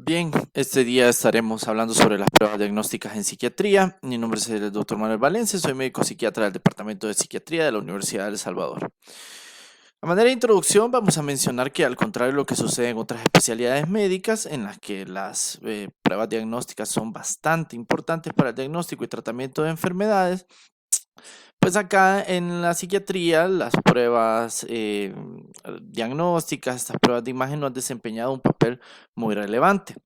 Bien, este día estaremos hablando sobre las pruebas diagnósticas en psiquiatría. Mi nombre es el Dr. Manuel Valencia, soy médico psiquiatra del Departamento de Psiquiatría de la Universidad de El Salvador. A manera de introducción, vamos a mencionar que al contrario de lo que sucede en otras especialidades médicas, en las que las pruebas diagnósticas son bastante importantes para el diagnóstico y tratamiento de enfermedades, pues acá en la psiquiatría las pruebas diagnósticas, estas pruebas de imagen no han desempeñado un papel muy relevante.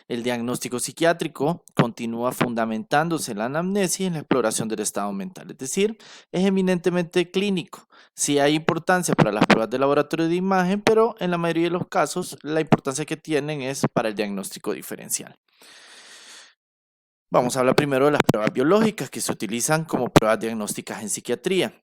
El diagnóstico psiquiátrico continúa fundamentándose en la anamnesis y en la exploración del estado mental, es decir, es eminentemente clínico. Sí hay importancia para las pruebas de laboratorio de imagen, pero en la mayoría de los casos la importancia que tienen es para el diagnóstico diferencial. Vamos a hablar primero de las pruebas biológicas que se utilizan como pruebas diagnósticas en psiquiatría.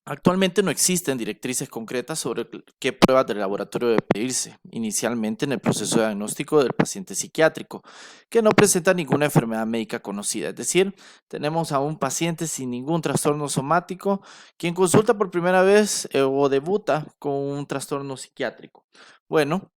Actualmente no existen directrices concretas sobre qué pruebas del laboratorio debe pedirse, inicialmente en el proceso de diagnóstico del paciente psiquiátrico, que no presenta ninguna enfermedad médica conocida. Es decir, tenemos a un paciente sin ningún trastorno somático, quien consulta por primera vez o debuta con un trastorno psiquiátrico. Bueno,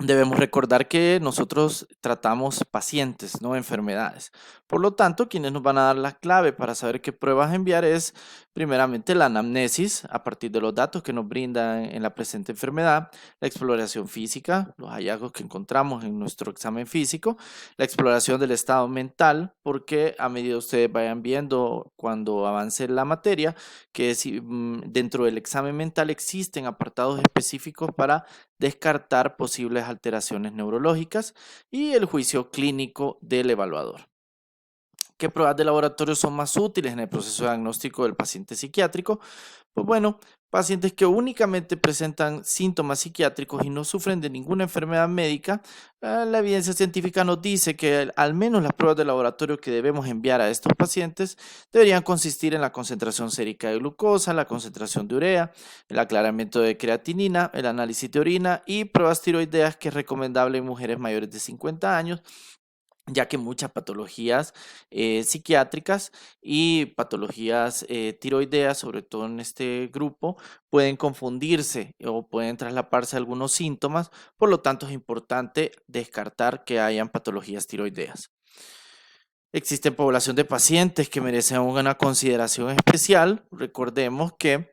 debemos recordar que nosotros tratamos pacientes, no enfermedades. Por lo tanto, quienes nos van a dar la clave para saber qué pruebas enviar es, primeramente, la anamnesis, a partir de los datos que nos brinda en la presente enfermedad, la exploración física, los hallazgos que encontramos en nuestro examen físico, la exploración del estado mental, porque a medida ustedes vayan viendo cuando avance la materia, que si, dentro del examen mental existen apartados específicos para descartar posibles alteraciones neurológicas y el juicio clínico del evaluador. ¿Qué pruebas de laboratorio son más útiles en el proceso diagnóstico del paciente psiquiátrico? Pues bueno, pacientes que únicamente presentan síntomas psiquiátricos y no sufren de ninguna enfermedad médica, la evidencia científica nos dice que al menos las pruebas de laboratorio que debemos enviar a estos pacientes deberían consistir en la concentración sérica de glucosa, la concentración de urea, el aclaramiento de creatinina, el análisis de orina y pruebas tiroideas que es recomendable en mujeres mayores de 50 años, ya que muchas patologías psiquiátricas y patologías tiroideas, sobre todo en este grupo, pueden confundirse o pueden traslaparse algunos síntomas, por lo tanto es importante descartar que hayan patologías tiroideas. Existe población de pacientes que merecen una consideración especial. Recordemos que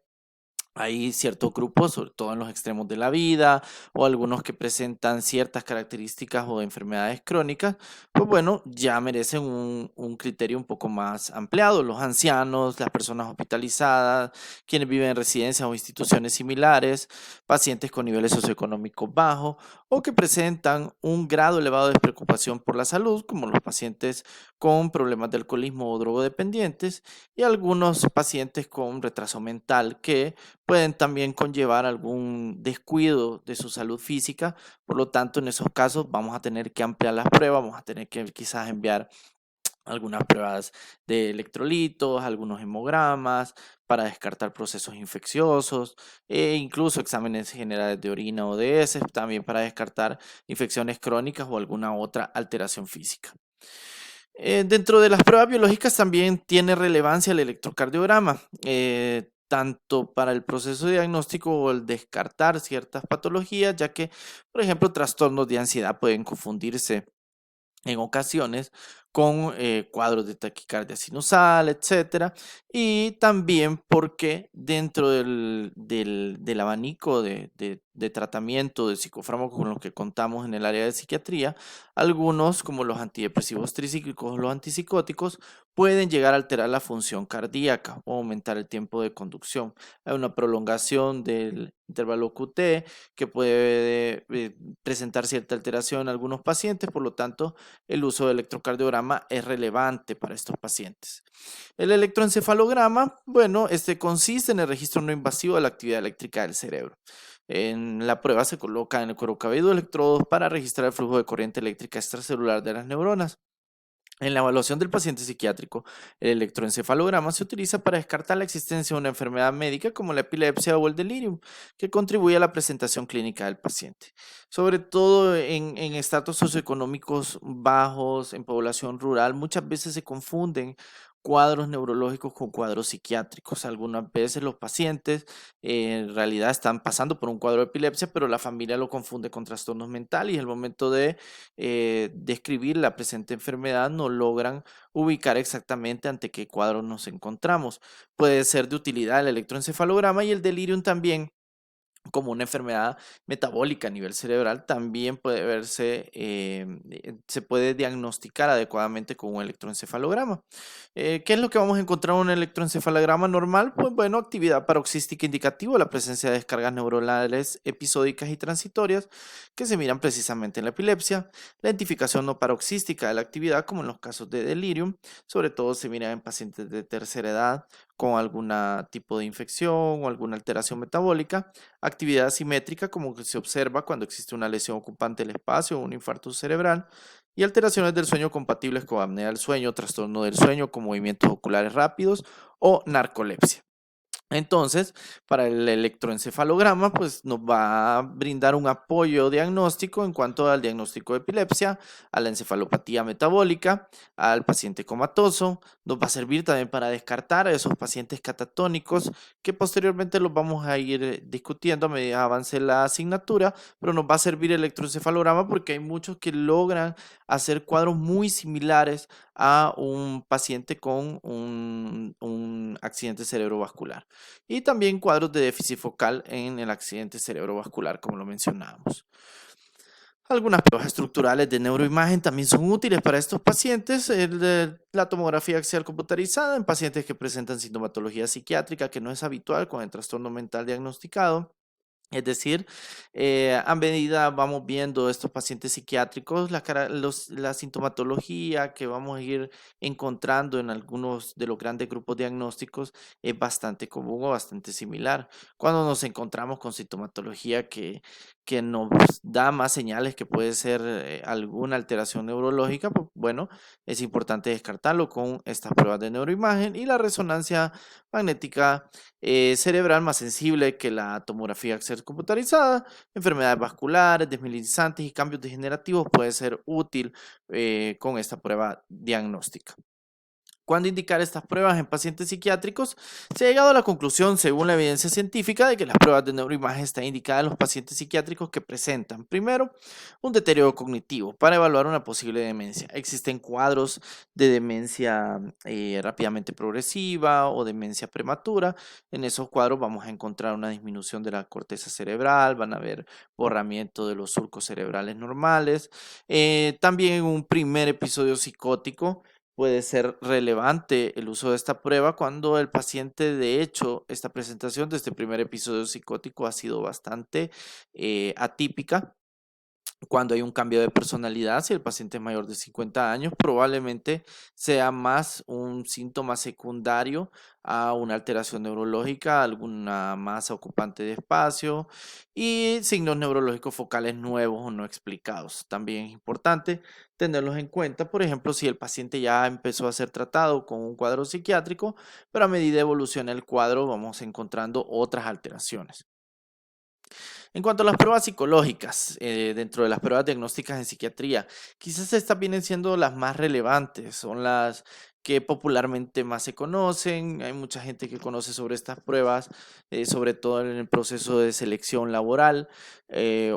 hay ciertos grupos, sobre todo en los extremos de la vida, o algunos que presentan ciertas características o enfermedades crónicas, pues bueno, ya merecen un criterio un poco más ampliado. Los ancianos, las personas hospitalizadas, quienes viven en residencias o instituciones similares, pacientes con niveles socioeconómicos bajos o que presentan un grado elevado de preocupación por la salud, como los pacientes con problemas de alcoholismo o drogodependientes, y algunos pacientes con retraso mental que pueden también conllevar algún descuido de su salud física. Por lo tanto, en esos casos vamos a tener que ampliar las pruebas, vamos a tener que quizás enviar algunas pruebas de electrolitos, algunos hemogramas para descartar procesos infecciosos e incluso exámenes generales de orina o de heces también para descartar infecciones crónicas o alguna otra alteración física. Dentro de las pruebas biológicas también tiene relevancia el electrocardiograma, tanto para el proceso diagnóstico o el descartar ciertas patologías, ya que, por ejemplo, trastornos de ansiedad pueden confundirse en ocasiones con cuadros de taquicardia sinusal, etcétera, y también porque dentro del abanico de tratamiento de psicofármacos con los que contamos en el área de psiquiatría, algunos, como los antidepresivos tricíclicos o los antipsicóticos, pueden llegar a alterar la función cardíaca o aumentar el tiempo de conducción. Hay una prolongación del intervalo QT que puede presentar cierta alteración en algunos pacientes, por lo tanto, el uso de electrocardiograma es relevante para estos pacientes. El electroencefalograma, bueno, este consiste en el registro no invasivo de la actividad eléctrica del cerebro. En la prueba se coloca en el cuero cabelludo electrodos para registrar el flujo de corriente eléctrica extracelular de las neuronas. En la evaluación del paciente psiquiátrico, el electroencefalograma se utiliza para descartar la existencia de una enfermedad médica como la epilepsia o el delirium, que contribuye a la presentación clínica del paciente. Sobre todo en estratos socioeconómicos bajos, en población rural, muchas veces se confunden cuadros neurológicos con cuadros psiquiátricos. Algunas veces los pacientes en realidad están pasando por un cuadro de epilepsia, pero la familia lo confunde con trastornos mentales y al momento de describir la presente enfermedad no logran ubicar exactamente ante qué cuadro nos encontramos. Puede ser de utilidad el electroencefalograma y el delirium también como una enfermedad metabólica a nivel cerebral, también puede verse, se puede diagnosticar adecuadamente con un electroencefalograma. ¿Qué es lo que vamos a encontrar en un electroencefalograma normal? Pues bueno, actividad paroxística indicativa, la presencia de descargas neuronales episódicas y transitorias que se miran precisamente en la epilepsia, la identificación no paroxística de la actividad, como en los casos de delirium, sobre todo se mira en pacientes de tercera edad con algún tipo de infección o alguna alteración metabólica, actividad asimétrica como que se observa cuando existe una lesión ocupante del espacio o un infarto cerebral, y alteraciones del sueño compatibles con apnea del sueño, trastorno del sueño con movimientos oculares rápidos o narcolepsia. Entonces, para el electroencefalograma, pues nos va a brindar un apoyo diagnóstico en cuanto al diagnóstico de epilepsia, a la encefalopatía metabólica, al paciente comatoso. Nos va a servir también para descartar a esos pacientes catatónicos que posteriormente los vamos a ir discutiendo a medida que avance la asignatura, pero nos va a servir el electroencefalograma porque hay muchos que logran hacer cuadros muy similares a un paciente con un accidente cerebrovascular y también cuadros de déficit focal en el accidente cerebrovascular, como lo mencionábamos. Algunas pruebas estructurales de neuroimagen también son útiles para estos pacientes. La tomografía axial computarizada en pacientes que presentan sintomatología psiquiátrica que no es habitual con el trastorno mental diagnosticado. Es decir, a medida vamos viendo estos pacientes psiquiátricos, la sintomatología que vamos a ir encontrando en algunos de los grandes grupos diagnósticos es bastante común o bastante similar. Cuando nos encontramos con sintomatología que nos da más señales que puede ser alguna alteración neurológica, pues bueno, es importante descartarlo con estas pruebas de neuroimagen y la resonancia magnética cerebral más sensible que la tomografía axial computarizada, enfermedades vasculares, desmielizantes y cambios degenerativos puede ser útil con esta prueba diagnóstica. ¿Cuándo indicar estas pruebas en pacientes psiquiátricos? Se ha llegado a la conclusión, según la evidencia científica, de que las pruebas de neuroimagen están indicadas en los pacientes psiquiátricos que presentan, primero, un deterioro cognitivo para evaluar una posible demencia. Existen cuadros de demencia rápidamente progresiva o demencia prematura. En esos cuadros vamos a encontrar una disminución de la corteza cerebral, van a haber borramiento de los surcos cerebrales normales. También en un primer episodio psicótico, puede ser relevante el uso de esta prueba cuando el paciente, de hecho, esta presentación de este primer episodio psicótico ha sido bastante atípica. Cuando hay un cambio de personalidad, si el paciente es mayor de 50 años, probablemente sea más un síntoma secundario a una alteración neurológica, alguna masa ocupante de espacio y signos neurológicos focales nuevos o no explicados. También es importante tenerlos en cuenta, por ejemplo, si el paciente ya empezó a ser tratado con un cuadro psiquiátrico, pero a medida evoluciona el cuadro vamos encontrando otras alteraciones. En cuanto a las pruebas psicológicas, dentro de las pruebas diagnósticas en psiquiatría, quizás estas vienen siendo las más relevantes, son las que popularmente más se conocen. Hay mucha gente que conoce sobre estas pruebas, sobre todo en el proceso de selección laboral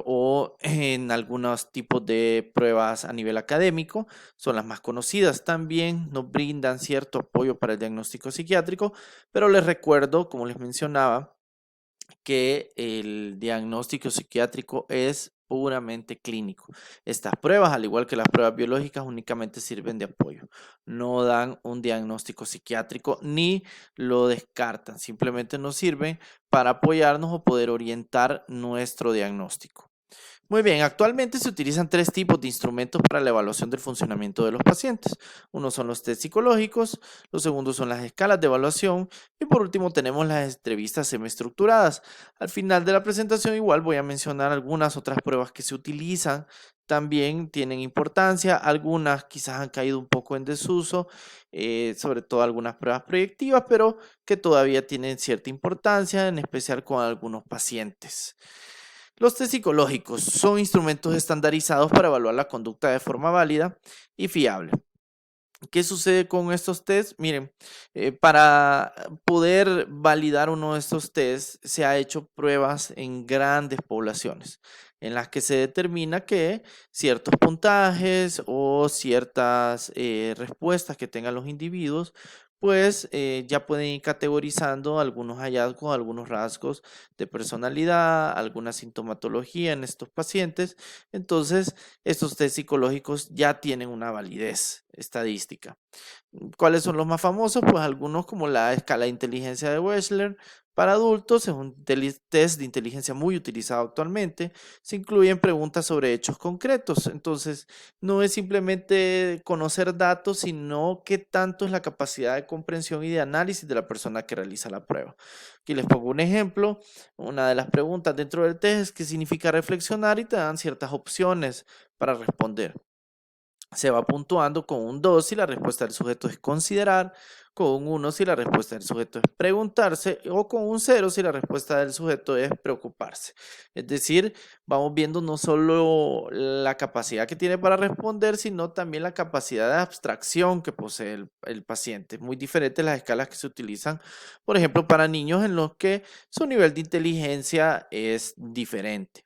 o en algunos tipos de pruebas a nivel académico. Son las más conocidas también, nos brindan cierto apoyo para el diagnóstico psiquiátrico, pero les recuerdo, como les mencionaba, que el diagnóstico psiquiátrico es puramente clínico. Estas pruebas, al igual que las pruebas biológicas, únicamente sirven de apoyo. No dan un diagnóstico psiquiátrico ni lo descartan. Simplemente nos sirven para apoyarnos o poder orientar nuestro diagnóstico. Muy bien, actualmente se utilizan tres tipos de instrumentos para la evaluación del funcionamiento de los pacientes. Uno son los test psicológicos, los segundos son las escalas de evaluación y por último tenemos las entrevistas semiestructuradas. Al final de la presentación igual voy a mencionar algunas otras pruebas que se utilizan. También tienen importancia, algunas quizás han caído un poco en desuso, sobre todo algunas pruebas proyectivas, pero que todavía tienen cierta importancia, en especial con algunos pacientes. Los test psicológicos son instrumentos estandarizados para evaluar la conducta de forma válida y fiable. ¿Qué sucede con estos test? Miren, para poder validar uno de estos test, se ha hecho pruebas en grandes poblaciones, en las que se determina que ciertos puntajes o ciertas respuestas que tengan los individuos, pues ya pueden ir categorizando algunos hallazgos, algunos rasgos de personalidad, alguna sintomatología en estos pacientes. Entonces, estos test psicológicos ya tienen una validez estadística. ¿Cuáles son los más famosos? Pues algunos como la escala de inteligencia de Wechsler para adultos, es un test de inteligencia muy utilizado actualmente. Se incluyen preguntas sobre hechos concretos. Entonces, no es simplemente conocer datos, sino qué tanto es la capacidad de comprensión y de análisis de la persona que realiza la prueba. Aquí les pongo un ejemplo. Una de las preguntas dentro del test es qué significa reflexionar y te dan ciertas opciones para responder. Se va puntuando con un 2 si la respuesta del sujeto es considerar, con un 1 si la respuesta del sujeto es preguntarse o con un 0 si la respuesta del sujeto es preocuparse. Es decir, vamos viendo no solo la capacidad que tiene para responder, sino también la capacidad de abstracción que posee el paciente. Muy diferentes las escalas que se utilizan, por ejemplo, para niños en los que su nivel de inteligencia es diferente.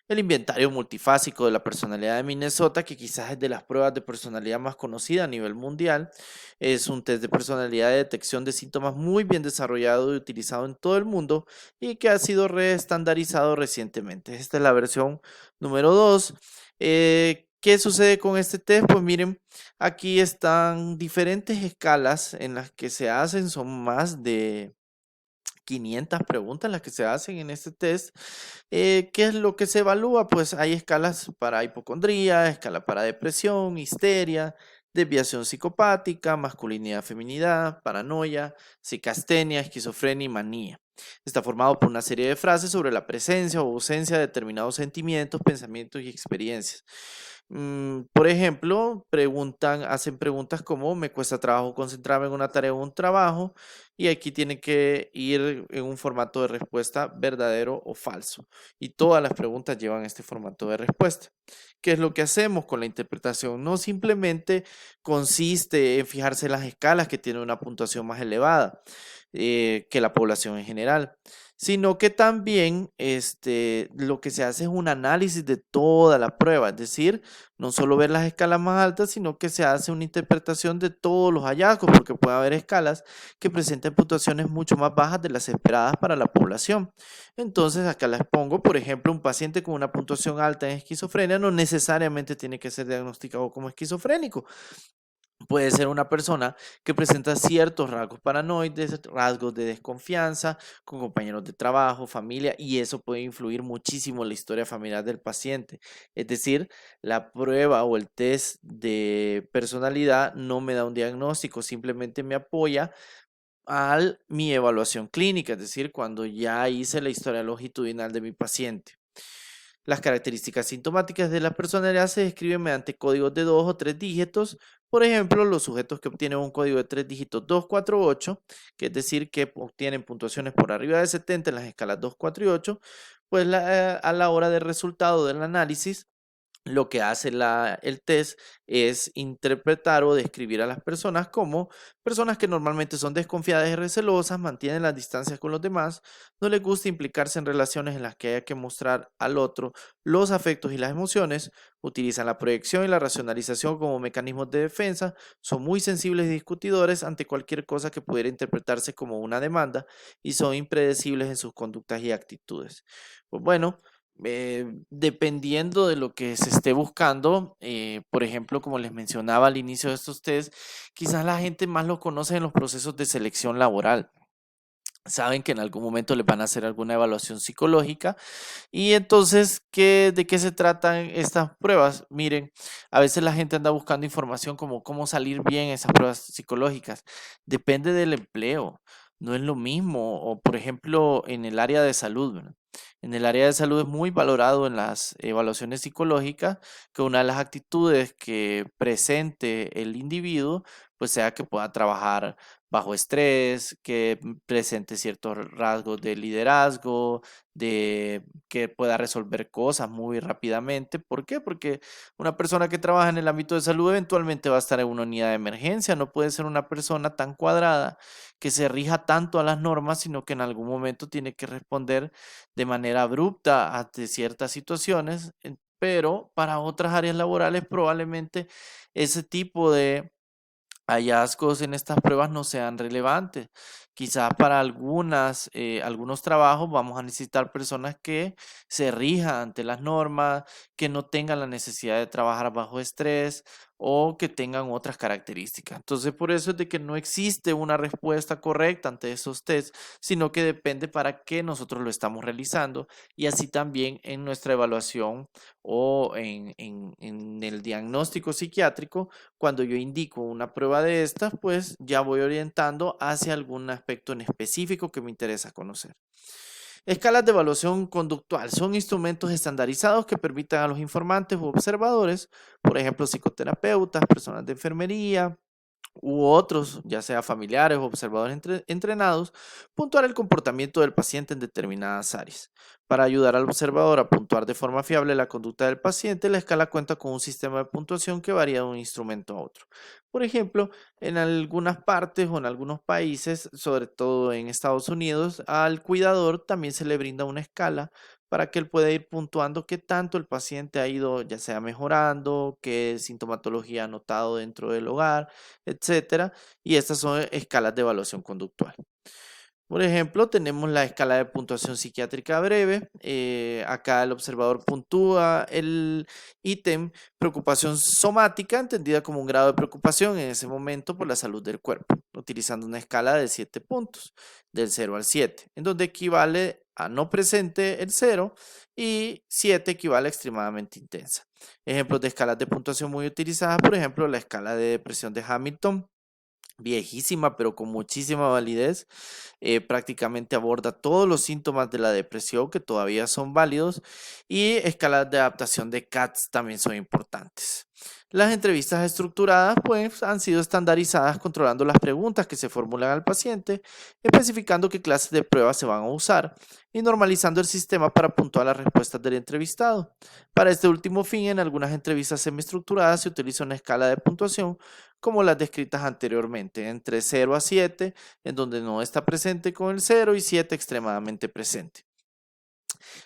El inventario multifásico de la personalidad de Minnesota, que quizás es de las pruebas de personalidad más conocida a nivel mundial, es un test de personalidad de detección de síntomas muy bien desarrollado y utilizado en todo el mundo y que ha sido reestandarizado recientemente. Esta es la versión número 2. ¿Qué sucede con este test? Pues miren, aquí están diferentes escalas en las que se hacen, son más de 500 preguntas las que se hacen en este test. ¿Qué es lo que se evalúa? Pues hay escalas para hipocondría, escala para depresión, histeria, desviación psicopática, masculinidad, feminidad, paranoia, psicastenia, esquizofrenia y manía. Está formado por una serie de frases sobre la presencia o ausencia de determinados sentimientos, pensamientos y experiencias. Por ejemplo, hacen preguntas como me cuesta trabajo concentrarme en una tarea o un trabajo, y aquí tiene que ir en un formato de respuesta verdadero o falso. Y todas las preguntas llevan este formato de respuesta. ¿Qué es lo que hacemos con la interpretación? No simplemente consiste en fijarse en las escalas que tienen una puntuación más elevada que la población en general, sino que también lo que se hace es un análisis de toda la prueba, es decir, no solo ver las escalas más altas, sino que se hace una interpretación de todos los hallazgos, porque puede haber escalas que presenten puntuaciones mucho más bajas de las esperadas para la población. Entonces, acá les pongo, por ejemplo, un paciente con una puntuación alta en esquizofrenia no necesariamente tiene que ser diagnosticado como esquizofrénico. Puede ser una persona que presenta ciertos rasgos paranoides, rasgos de desconfianza con compañeros de trabajo, familia, y eso puede influir muchísimo en la historia familiar del paciente. Es decir, la prueba o el test de personalidad no me da un diagnóstico, simplemente me apoya a mi evaluación clínica, es decir, cuando ya hice la historia longitudinal de mi paciente. Las características sintomáticas de la personalidad se describen mediante códigos de 2 o 3 dígitos. Por ejemplo, los sujetos que obtienen un código de 3 dígitos 248, que es decir, que obtienen puntuaciones por arriba de 70 en las escalas 2, 4 y 8, pues a la hora del resultado del análisis, lo que hace el test es interpretar o describir a las personas como personas que normalmente son desconfiadas y recelosas, mantienen las distancias con los demás, no les gusta implicarse en relaciones en las que haya que mostrar al otro los afectos y las emociones, utilizan la proyección y la racionalización como mecanismos de defensa, son muy sensibles y discutidores ante cualquier cosa que pudiera interpretarse como una demanda y son impredecibles en sus conductas y actitudes. Pues bueno, dependiendo de lo que se esté buscando, por ejemplo, como les mencionaba al inicio de estos test, quizás la gente más lo conoce en los procesos de selección laboral. Saben que en algún momento les van a hacer alguna evaluación psicológica y entonces, ¿de qué se tratan estas pruebas? Miren, a veces la gente anda buscando información como cómo salir bien en esas pruebas psicológicas. Depende del empleo, no es lo mismo. O por ejemplo, en el área de salud, ¿verdad? En el área de salud es muy valorado en las evaluaciones psicológicas que una de las actitudes que presente el individuo pues sea que pueda trabajar bajo estrés, que presente ciertos rasgos de liderazgo, de que pueda resolver cosas muy rápidamente. ¿Por qué? Porque una persona que trabaja en el ámbito de salud eventualmente va a estar en una unidad de emergencia. No puede ser una persona tan cuadrada que se rija tanto a las normas, sino que en algún momento tiene que responder de manera abrupta ante ciertas situaciones, pero para otras áreas laborales probablemente ese tipo de hallazgos en estas pruebas no sean relevantes. Quizás para algunos trabajos vamos a necesitar personas que se rijan ante las normas, que no tengan la necesidad de trabajar bajo estrés o que tengan otras características. Entonces, por eso es de que no existe una respuesta correcta ante esos tests, sino que depende para qué nosotros lo estamos realizando y así también en nuestra evaluación o en el diagnóstico psiquiátrico cuando yo indico una prueba de estas, pues ya voy orientando hacia algún aspecto en específico que me interesa conocer. Escalas de evaluación conductual son instrumentos estandarizados que permitan a los informantes u observadores, por ejemplo, psicoterapeutas, personas de enfermería, u otros, ya sea familiares o observadores entrenados, puntuar el comportamiento del paciente en determinadas áreas. Para ayudar al observador a puntuar de forma fiable la conducta del paciente, la escala cuenta con un sistema de puntuación que varía de un instrumento a otro. Por ejemplo, en algunas partes o en algunos países, sobre todo en Estados Unidos, al cuidador también se le brinda una escala para que él pueda ir puntuando qué tanto el paciente ha ido ya sea mejorando, qué sintomatología ha notado dentro del hogar, etcétera. Y estas son escalas de evaluación conductual. Por ejemplo, tenemos la escala de puntuación psiquiátrica breve. Acá el observador puntúa el ítem preocupación somática, entendida como un grado de preocupación en ese momento por la salud del cuerpo, utilizando una escala de 7 puntos, del 0 al 7, en donde equivale a no presente el 0 y 7 equivale a extremadamente intensa. Ejemplos de escalas de puntuación muy utilizadas, por ejemplo, la escala de depresión de Hamilton, viejísima, pero con muchísima validez. Prácticamente aborda todos los síntomas de la depresión que todavía son válidos y escalas de adaptación de CATS también son importantes. Las entrevistas estructuradas pues han sido estandarizadas controlando las preguntas que se formulan al paciente, especificando qué clases de pruebas se van a usar y normalizando el sistema para puntuar las respuestas del entrevistado. Para este último fin, en algunas entrevistas semiestructuradas se utiliza una escala de puntuación como las descritas anteriormente, entre 0 a 7, en donde no está presente con el 0 y 7 extremadamente presente.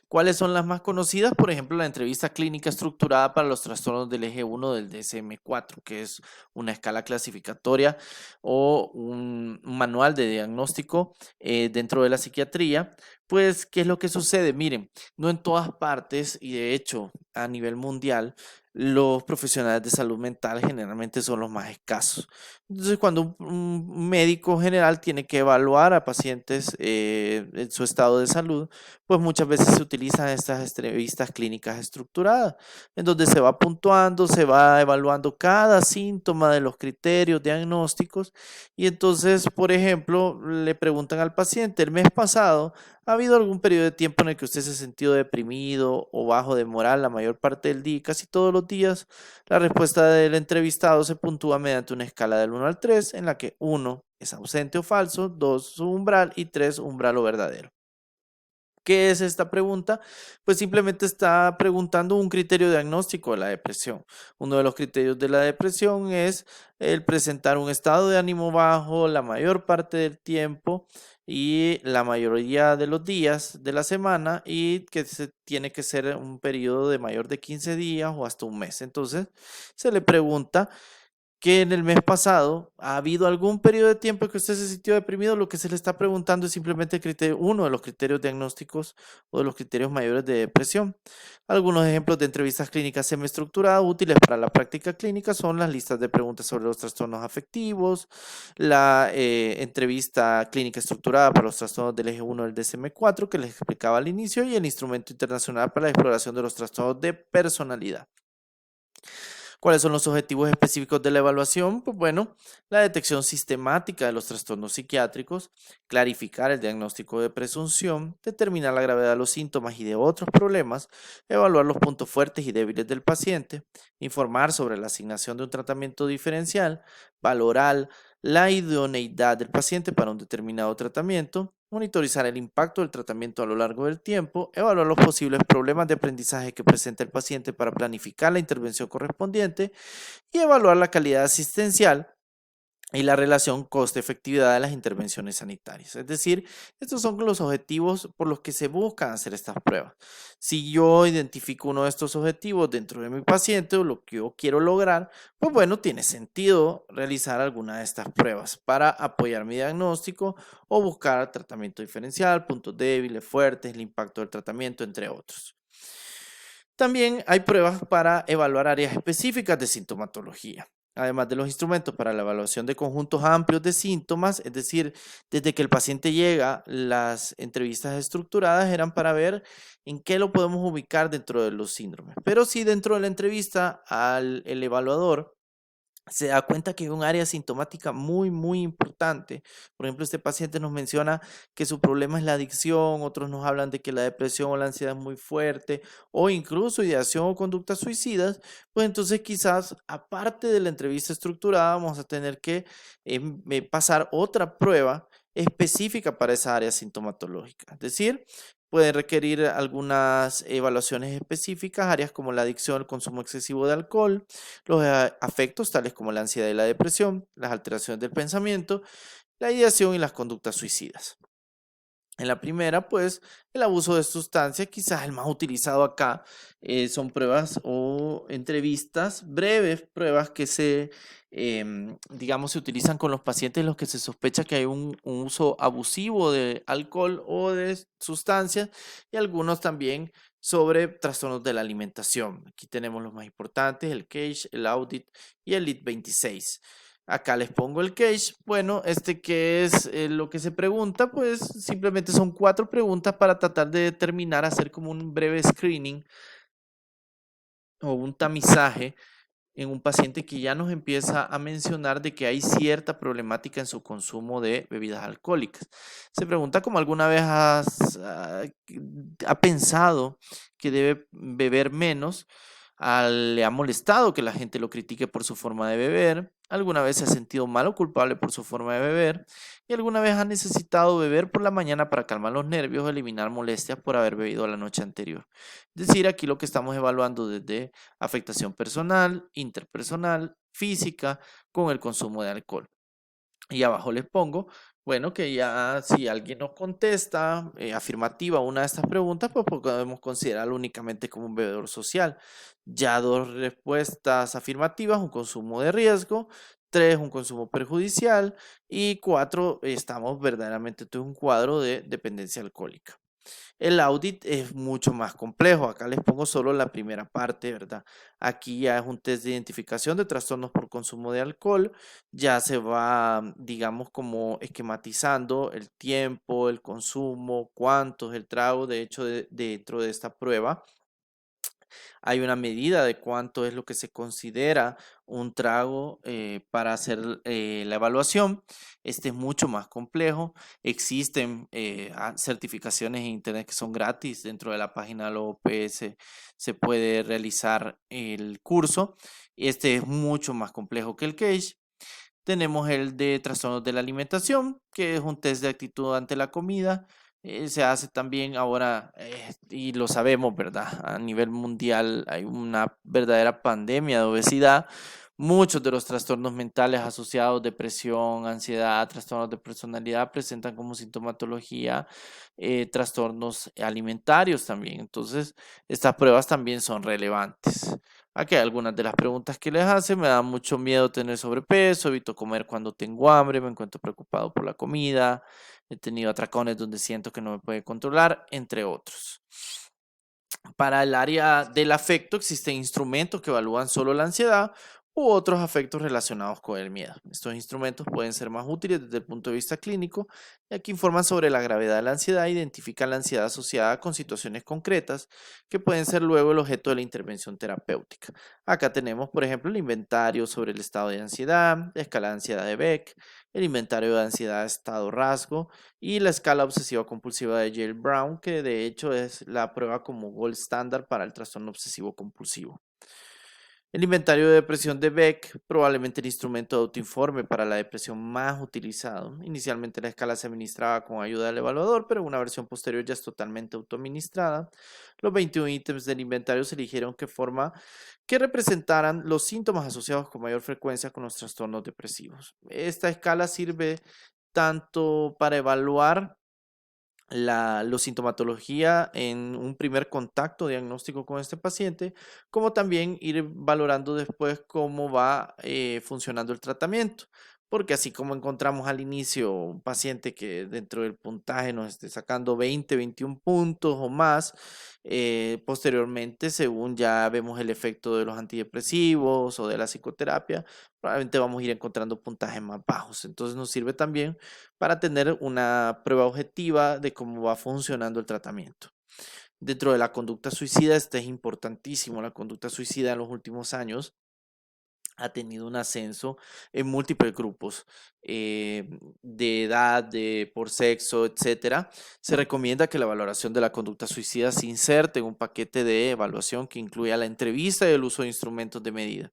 ¿Cuáles son las más conocidas? Por ejemplo, la entrevista clínica estructurada para los trastornos del eje 1 del DSM-4, que es una escala clasificatoria o un manual de diagnóstico dentro de la psiquiatría. Pues, ¿qué es lo que sucede? Miren, no en todas partes y de hecho a nivel mundial, los profesionales de salud mental generalmente son los más escasos. Entonces, cuando un médico general tiene que evaluar a pacientes en su estado de salud, pues muchas veces se utilizan estas entrevistas clínicas estructuradas, en donde se va puntuando, se va evaluando cada síntoma de los criterios diagnósticos y entonces, por ejemplo, le preguntan al paciente, el mes pasado, ¿ha habido algún periodo de tiempo en el que usted se ha sentido deprimido o bajo de moral la mayor parte del día, casi todos los días? La respuesta del entrevistado se puntúa mediante una escala del 1 al 3, en la que 1 es ausente o falso, 2 su umbral y 3 umbral o verdadero. ¿Qué es esta pregunta? Pues simplemente está preguntando un criterio diagnóstico de la depresión. Uno de los criterios de la depresión es el presentar un estado de ánimo bajo la mayor parte del tiempo y la mayoría de los días de la semana y que se tiene que ser un periodo de mayor de 15 días o hasta un mes. Entonces, se le pregunta que en el mes pasado ha habido algún periodo de tiempo que usted se sintió deprimido, lo que se le está preguntando es simplemente uno de los criterios diagnósticos o de los criterios mayores de depresión. Algunos ejemplos de entrevistas clínicas semiestructuradas útiles para la práctica clínica son las listas de preguntas sobre los trastornos afectivos, la entrevista clínica estructurada para los trastornos del eje 1 del DSM-4 que les explicaba al inicio y el instrumento internacional para la exploración de los trastornos de personalidad. ¿Cuáles son los objetivos específicos de la evaluación? Pues bueno, la detección sistemática de los trastornos psiquiátricos, clarificar el diagnóstico de presunción, determinar la gravedad de los síntomas y de otros problemas, evaluar los puntos fuertes y débiles del paciente, informar sobre la asignación de un tratamiento diferencial, valorar la idoneidad del paciente para un determinado tratamiento, monitorizar el impacto del tratamiento a lo largo del tiempo, evaluar los posibles problemas de aprendizaje que presenta el paciente para planificar la intervención correspondiente y evaluar la calidad asistencial y la relación coste-efectividad de las intervenciones sanitarias. Es decir, estos son los objetivos por los que se buscan hacer estas pruebas. Si yo identifico uno de estos objetivos dentro de mi paciente o lo que yo quiero lograr, pues bueno, tiene sentido realizar alguna de estas pruebas para apoyar mi diagnóstico o buscar tratamiento diferencial, puntos débiles, fuertes, el impacto del tratamiento, entre otros. También hay pruebas para evaluar áreas específicas de sintomatología, además de los instrumentos para la evaluación de conjuntos amplios de síntomas, es decir, desde que el paciente llega, las entrevistas estructuradas eran para ver en qué lo podemos ubicar dentro de los síndromes. Pero si dentro de la entrevista el evaluador se da cuenta que hay un área sintomática muy importante. Por ejemplo, este paciente nos menciona que su problema es la adicción, otros nos hablan de que la depresión o la ansiedad es muy fuerte, o incluso ideación o conductas suicidas, pues entonces quizás, aparte de la entrevista estructurada, vamos a tener que pasar otra prueba específica para esa área sintomatológica. Es decir, puede requerir algunas evaluaciones específicas, áreas como la adicción, el consumo excesivo de alcohol, los afectos tales como la ansiedad y la depresión, las alteraciones del pensamiento, la ideación y las conductas suicidas. En la primera, pues, el abuso de sustancias, quizás el más utilizado acá, son pruebas o entrevistas, breves pruebas que digamos, se utilizan con los pacientes en los que se sospecha que hay un uso abusivo de alcohol o de sustancias y algunos también sobre trastornos de la alimentación. Aquí tenemos los más importantes, el CAGE, el AUDIT y el LIT-26. Acá les pongo el case. Bueno, ¿qué es lo que se pregunta? Pues simplemente son 4 preguntas para tratar de determinar, hacer como un breve screening o un tamizaje en un paciente que ya nos empieza a mencionar de que hay cierta problemática en su consumo de bebidas alcohólicas. Se pregunta como alguna vez ha pensado que debe beber menos, le ha molestado que la gente lo critique por su forma de beber, alguna vez se ha sentido mal o culpable por su forma de beber y alguna vez ha necesitado beber por la mañana para calmar los nervios o eliminar molestias por haber bebido la noche anterior. Es decir, aquí lo que estamos evaluando desde afectación personal, interpersonal, física con el consumo de alcohol. Y abajo les pongo, bueno, que ya si alguien nos contesta afirmativa a una de estas preguntas, pues podemos considerarlo únicamente como un bebedor social. Ya 2 respuestas afirmativas, un consumo de riesgo, 3, un consumo perjudicial y 4, estamos verdaderamente en un cuadro de dependencia alcohólica. El audit es mucho más complejo. Acá les pongo solo la primera parte, ¿verdad? Aquí ya es un test de identificación de trastornos por consumo de alcohol. Ya se va, digamos, como esquematizando el tiempo, el consumo, cuánto es el trago. De hecho, dentro de esta prueba hay una medida de cuánto es lo que se considera un trago para hacer la evaluación. Este es mucho más complejo. Existen certificaciones en Internet que son gratis. Dentro de la página de la OPS se puede realizar el curso. Este es mucho más complejo que el CAGE. Tenemos el de trastornos de la alimentación, que es un test de actitud ante la comida. Se hace también ahora, y lo sabemos, ¿verdad? A nivel mundial hay una verdadera pandemia de obesidad. Muchos de los trastornos mentales asociados, depresión, ansiedad, trastornos de personalidad, presentan como sintomatología trastornos alimentarios también. Entonces, estas pruebas también son relevantes. Aquí hay algunas de las preguntas que les hace. Me da mucho miedo tener sobrepeso, evito comer cuando tengo hambre, me encuentro preocupado por la comida, he tenido atracones donde siento que no me puede controlar, entre otros. Para el área del afecto existen instrumentos que evalúan solo la ansiedad, u otros afectos relacionados con el miedo. Estos instrumentos pueden ser más útiles desde el punto de vista clínico, ya que informan sobre la gravedad de la ansiedad e identifican la ansiedad asociada con situaciones concretas que pueden ser luego el objeto de la intervención terapéutica. Acá tenemos, por ejemplo, el inventario sobre el estado de ansiedad, la escala de ansiedad de Beck, el inventario de ansiedad estado rasgo y la escala obsesiva compulsiva de Yale Brown, que de hecho es la prueba como gold estándar para el trastorno obsesivo compulsivo. El inventario de depresión de Beck, probablemente el instrumento de autoinforme para la depresión más utilizado. Inicialmente la escala se administraba con ayuda del evaluador, pero una versión posterior ya es totalmente autoadministrada. Los 21 ítems del inventario se eligieron que representaran los síntomas asociados con mayor frecuencia con los trastornos depresivos. Esta escala sirve tanto para evaluar la sintomatología en un primer contacto diagnóstico con este paciente, como también ir valorando después cómo va funcionando el tratamiento. Porque así como encontramos al inicio un paciente que dentro del puntaje nos esté sacando 20, 21 puntos o más, posteriormente, según ya vemos el efecto de los antidepresivos o de la psicoterapia, probablemente vamos a ir encontrando puntajes más bajos. Entonces nos sirve también para tener una prueba objetiva de cómo va funcionando el tratamiento. Dentro de la conducta suicida, este es importantísimo. La conducta suicida en los últimos años ha tenido un ascenso en múltiples grupos de edad, por sexo, etcétera. Se recomienda que la valoración de la conducta suicida se inserte en un paquete de evaluación que incluya la entrevista y el uso de instrumentos de medida.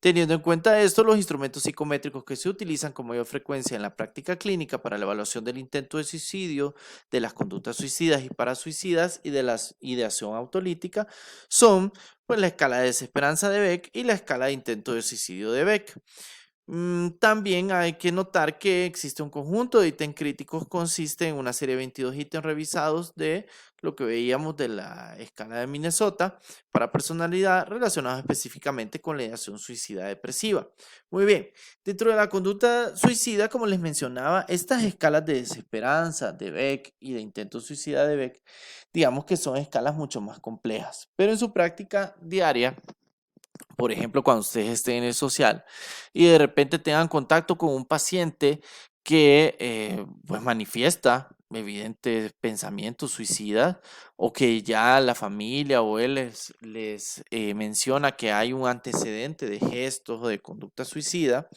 Teniendo en cuenta esto, los instrumentos psicométricos que se utilizan con mayor frecuencia en la práctica clínica para la evaluación del intento de suicidio, de las conductas suicidas y parasuicidas y de la ideación autolítica son pues, la escala de desesperanza de Beck y la escala de intento de suicidio de Beck. También hay que notar que existe un conjunto de ítems críticos, consiste en una serie de 22 ítems revisados de lo que veíamos de la escala de Minnesota para personalidad relacionados específicamente con la ideación suicida depresiva. Muy bien, dentro de la conducta suicida, como les mencionaba, estas escalas de desesperanza de Beck y de intento suicida de Beck, digamos que son escalas mucho más complejas, pero en su práctica diaria, por ejemplo, cuando ustedes estén en el social y de repente tengan contacto con un paciente que pues manifiesta evidentes pensamientos suicidas o que ya la familia o él les menciona que hay un antecedente de gestos o de conducta suicida,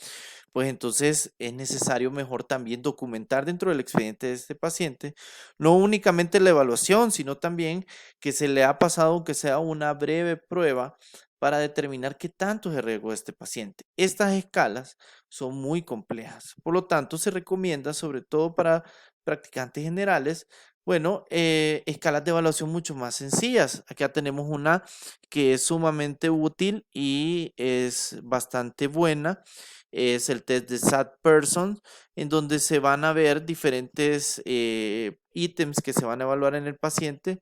pues entonces es necesario mejor también documentar dentro del expediente de este paciente, no únicamente la evaluación, sino también que se le ha pasado, aunque sea una breve prueba, para determinar qué tanto es el riesgo de este paciente. Estas escalas son muy complejas, por lo tanto se recomienda, sobre todo para practicantes generales, bueno, escalas de evaluación mucho más sencillas. Acá tenemos una que es sumamente útil y es bastante buena. Es el test de Sad Person, en donde se van a ver diferentes ítems que se van a evaluar en el paciente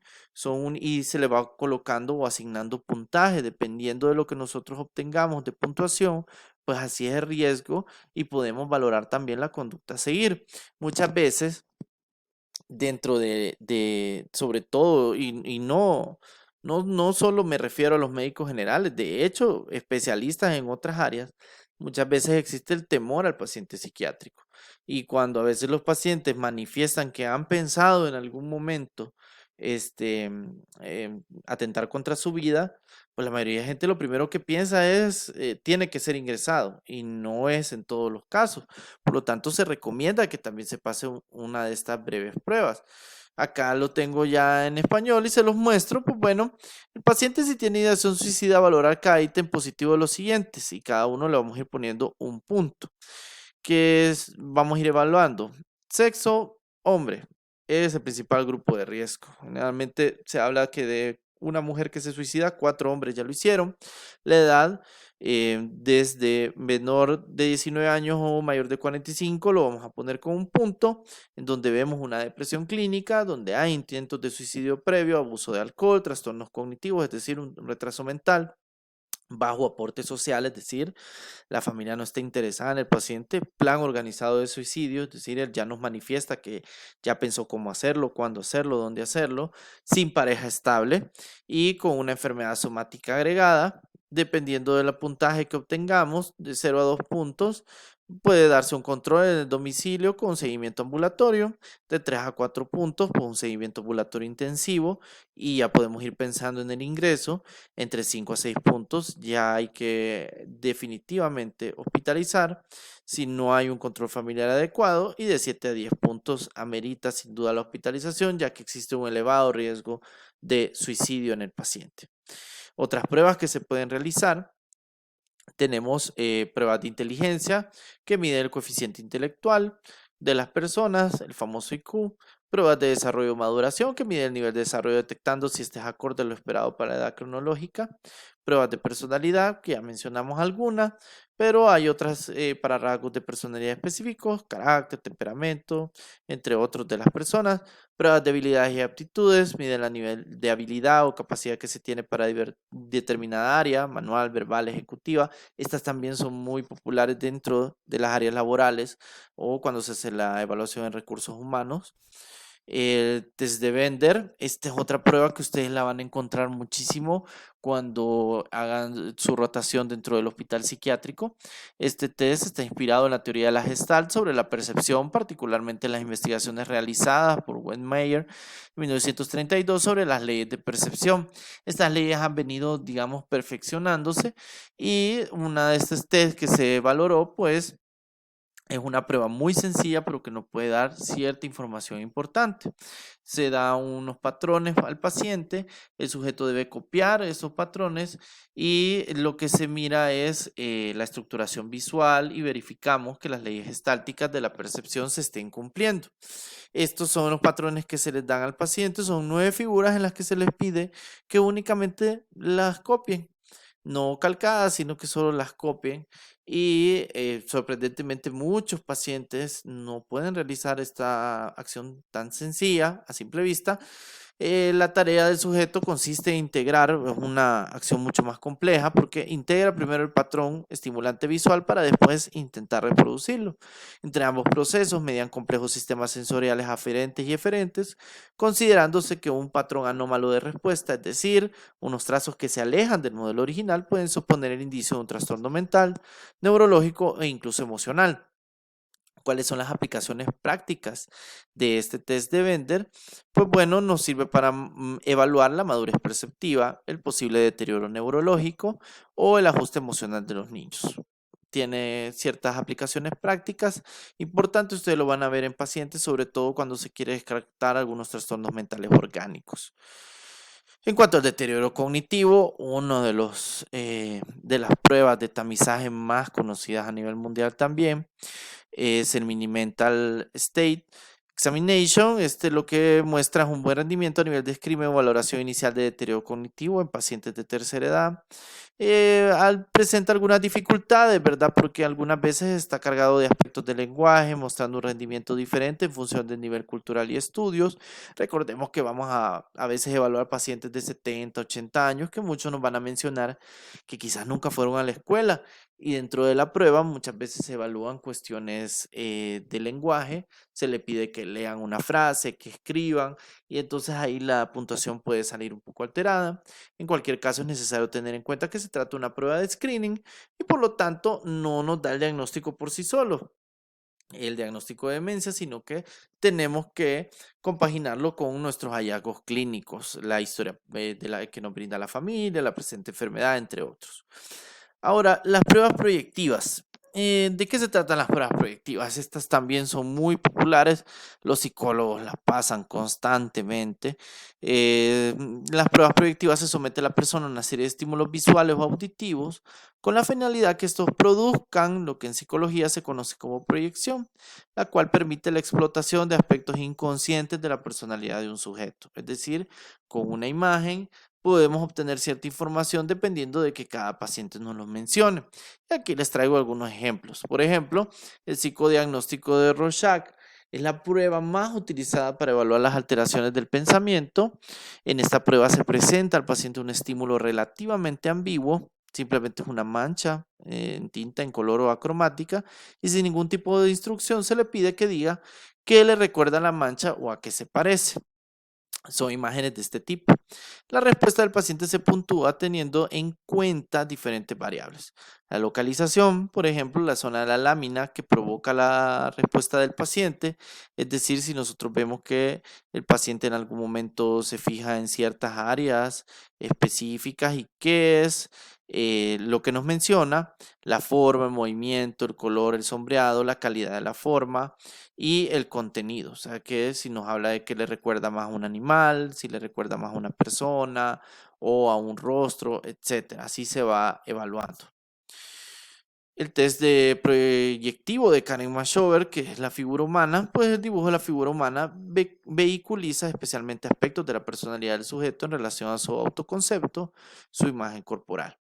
y se le va colocando o asignando puntaje dependiendo de lo que nosotros obtengamos de puntuación, pues así es el riesgo y podemos valorar también la conducta a seguir. Muchas veces dentro sobre todo, y no solo me refiero a los médicos generales, de hecho, especialistas en otras áreas, muchas veces existe el temor al paciente psiquiátrico. Y cuando a veces los pacientes manifiestan que han pensado en algún momento atentar contra su vida, pues la mayoría de gente lo primero que piensa es, tiene que ser ingresado, y no es en todos los casos. Por lo tanto, se recomienda que también se pase una de estas breves pruebas. Acá lo tengo ya en español y se los muestro. Pues bueno, el paciente, si tiene ideación suicida, valorar cada ítem positivo de los siguientes y cada uno le vamos a ir poniendo un punto. Vamos a ir evaluando. Sexo, hombre, es el principal grupo de riesgo. Generalmente se habla que de una mujer que se suicida, 4 hombres ya lo hicieron. La edad, desde menor de 19 años o mayor de 45, lo vamos a poner con un punto, en donde vemos una depresión clínica, donde hay intentos de suicidio previo, abuso de alcohol, trastornos cognitivos, es decir, un retraso mental, bajo aporte social, es decir, la familia no está interesada en el paciente, plan organizado de suicidio, es decir, él ya nos manifiesta que ya pensó cómo hacerlo, cuándo hacerlo, dónde hacerlo, sin pareja estable y con una enfermedad somática agregada, Dependiendo del puntaje que obtengamos, de 0 a 2 puntos, puede darse un control en el domicilio con seguimiento ambulatorio, de 3 a 4 puntos por un seguimiento ambulatorio intensivo, y ya podemos ir pensando en el ingreso. Entre 5 a 6 puntos ya hay que definitivamente hospitalizar si no hay un control familiar adecuado, y de 7 a 10 puntos amerita sin duda la hospitalización, ya que existe un elevado riesgo de suicidio en el paciente. Otras pruebas que se pueden realizar: tenemos pruebas de inteligencia que mide el coeficiente intelectual de las personas, el famoso IQ; pruebas de desarrollo o maduración que mide el nivel de desarrollo detectando si este es acorde a lo esperado para la edad cronológica; pruebas de personalidad, que ya mencionamos algunas, pero hay otras para rasgos de personalidad específicos, carácter, temperamento, entre otros de las personas; pruebas de habilidades y aptitudes, miden el nivel de habilidad o capacidad que se tiene para determinada área, manual, verbal, ejecutiva. Estas también son muy populares dentro de las áreas laborales o cuando se hace la evaluación en recursos humanos. El test de Bender, esta es otra prueba que ustedes la van a encontrar muchísimo cuando hagan su rotación dentro del hospital psiquiátrico. Este test está inspirado en la teoría de la Gestalt sobre la percepción, particularmente en las investigaciones realizadas por Wettmeyer en 1932 sobre las leyes de percepción. Estas leyes han venido, digamos, perfeccionándose, y una de estas test que se valoró, pues, es una prueba muy sencilla, pero que nos puede dar cierta información importante. Se da unos patrones al paciente, el sujeto debe copiar esos patrones, y lo que se mira es la estructuración visual, y verificamos que las leyes gestálticas de la percepción se estén cumpliendo. Estos son los patrones que se les dan al paciente, son 9 figuras en las que se les pide que únicamente las copien, no calcadas, sino que solo las copien. Y sorprendentemente muchos pacientes no pueden realizar esta acción tan sencilla a simple vista. La tarea del sujeto consiste en integrar una acción mucho más compleja, porque integra primero el patrón estimulante visual para después intentar reproducirlo. Entre ambos procesos median complejos sistemas sensoriales aferentes y eferentes, considerándose que un patrón anómalo de respuesta, es decir, unos trazos que se alejan del modelo original, pueden suponer el indicio de un trastorno mental, neurológico e incluso emocional. ¿Cuáles son las aplicaciones prácticas de este test de Bender? Pues bueno, nos sirve para evaluar la madurez perceptiva, el posible deterioro neurológico o el ajuste emocional de los niños. Tiene ciertas aplicaciones prácticas importantes, ustedes lo van a ver en pacientes, sobre todo cuando se quiere descartar algunos trastornos mentales orgánicos. En cuanto al deterioro cognitivo, uno de las pruebas de tamizaje más conocidas a nivel mundial también es el Mini Mental State Examination. Lo que muestra es un buen rendimiento a nivel de escrima o valoración inicial de deterioro cognitivo en pacientes de tercera edad. Presenta algunas dificultades, ¿verdad? Porque algunas veces está cargado de aspectos del lenguaje, mostrando un rendimiento diferente en función del nivel cultural y estudios. Recordemos que vamos a veces evaluar pacientes de 70, 80 años, que muchos nos van a mencionar que quizás nunca fueron a la escuela, y dentro de la prueba muchas veces se evalúan cuestiones de lenguaje, se le pide que lean una frase, que escriban, y entonces ahí la puntuación puede salir un poco alterada. En cualquier caso, es necesario tener en cuenta que se trata de una prueba de screening, y por lo tanto no nos da el diagnóstico por sí solo, el diagnóstico de demencia, sino que tenemos que compaginarlo con nuestros hallazgos clínicos, la historia que nos brinda la familia, la presente enfermedad, entre otros. Ahora, las pruebas proyectivas. ¿De qué se tratan las pruebas proyectivas? Estas también son muy populares, los psicólogos las pasan constantemente. Las pruebas proyectivas se somete a la persona a una serie de estímulos visuales o auditivos con la finalidad que estos produzcan lo que en psicología se conoce como proyección, la cual permite la explotación de aspectos inconscientes de la personalidad de un sujeto. Es decir, con una imagen podemos obtener cierta información dependiendo de que cada paciente nos lo mencione. Y aquí les traigo algunos ejemplos. Por ejemplo, el psicodiagnóstico de Rorschach es la prueba más utilizada para evaluar las alteraciones del pensamiento. En esta prueba se presenta al paciente un estímulo relativamente ambiguo, simplemente es una mancha en tinta en color o acromática, y sin ningún tipo de instrucción se le pide que diga qué le recuerda a la mancha o a qué se parece. son imágenes de este tipo. La respuesta del paciente se puntúa teniendo en cuenta diferentes variables. La localización, por ejemplo, la zona de la lámina que provoca la respuesta del paciente, es decir, si nosotros vemos que el paciente en algún momento se fija en ciertas áreas específicas y qué es lo que nos menciona, la forma, el movimiento, el color, el sombreado, la calidad de la forma y el contenido. O sea, que si nos habla de que le recuerda más a un animal, si le recuerda más a una persona o a un rostro, etcétera. Así se va evaluando. El test de proyectivo de Karen Mashover, que es la figura humana, pues el dibujo de la figura humana vehiculiza especialmente aspectos de la personalidad del sujeto en relación a su autoconcepto, su imagen corporal.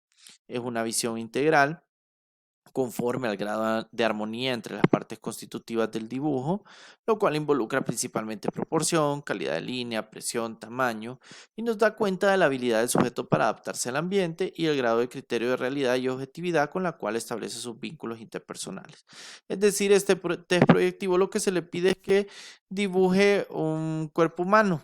Es una visión integral conforme al grado de armonía entre las partes constitutivas del dibujo, lo cual involucra principalmente proporción, calidad de línea, presión, tamaño, y nos da cuenta de la habilidad del sujeto para adaptarse al ambiente y el grado de criterio de realidad y objetividad con la cual establece sus vínculos interpersonales. Es decir, este test proyectivo lo que se le pide es que dibuje un cuerpo humano.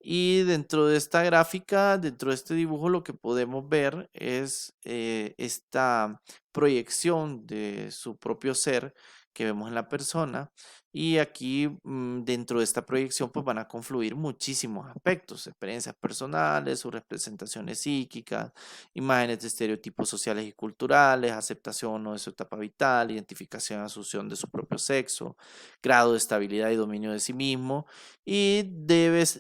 Y dentro de esta gráfica, dentro de este dibujo, lo que podemos ver es esta proyección de su propio ser que vemos en la persona. Y aquí dentro de esta proyección pues van a confluir muchísimos aspectos, experiencias personales, sus representaciones psíquicas, imágenes de estereotipos sociales y culturales, aceptación o no de su etapa vital, identificación y asunción de su propio sexo, grado de estabilidad y dominio de sí mismo. Y